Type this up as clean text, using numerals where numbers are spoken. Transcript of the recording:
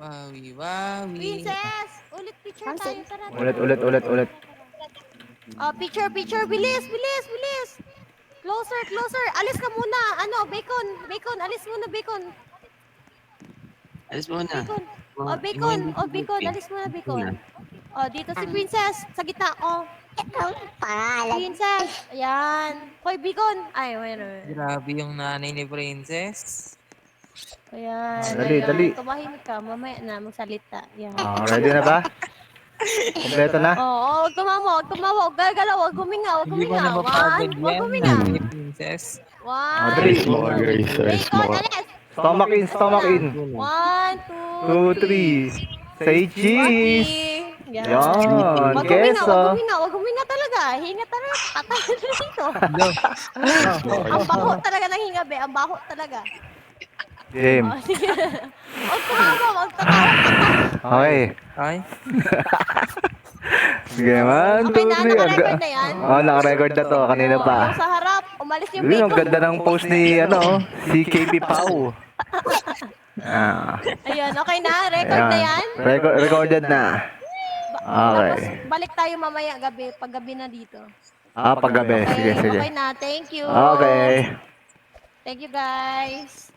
Wawi. Princess! Ulit picture tayo. Tara, tara. Ulit. Oh, picture. Bilis, bilis, bilis. Closer, closer. Alis ka muna. Ano, bacon. Bacon, alis muna, bacon. Alis muna. Bacon. Oh, Yung mga bacon. hindi Oh, bacon. sigupin. Alis muna, Alis bacon. muna. Oh, dito si Princess. Sa gitna. Oh, Ikaw pangalan. Princess. Ayan. Hoy, bacon. Ay, wait. Grabe yung nanay ni Princess. Ayan, Dali, ayan. dali. Tumahimik ka. Mamaya na magsalita. Ayan. Ready na ba? Kompleto na? Oo, huwag tumawa, huwag tumawa, huwag gagalaw, huwag huminga, huwag Hindi huminga. ba napapagod Huwag yan, huminga. nanay ni Princess? Dali. One, Guys, bacon, alis. Stomach in. 1, 2, 2, 3. Say cheese. Yan, Huwag huminga, queso. huwag huminga talaga. Hinga talaga, patay na dito. Ang baho talaga ng hinga, be. Ang baho talaga. Game. Oh, sige. Huwag tumawa, huwag tatawa. Okay. Ay, Sige, 1, 2, Okay na, 3. naka-record na yan. Naka-record na to. Kanina Oh, pa. yung sa harap, umalis yung Yun, ang bacon. ganda ng post ni, si KP Pau. Ayun, okay na, record na yan. Recorded na. Okay. Tapos balik tayo mamaya gabi, pag gabi na dito. Paggabi. Sige. Okay na, thank you. Okay. Thank you guys.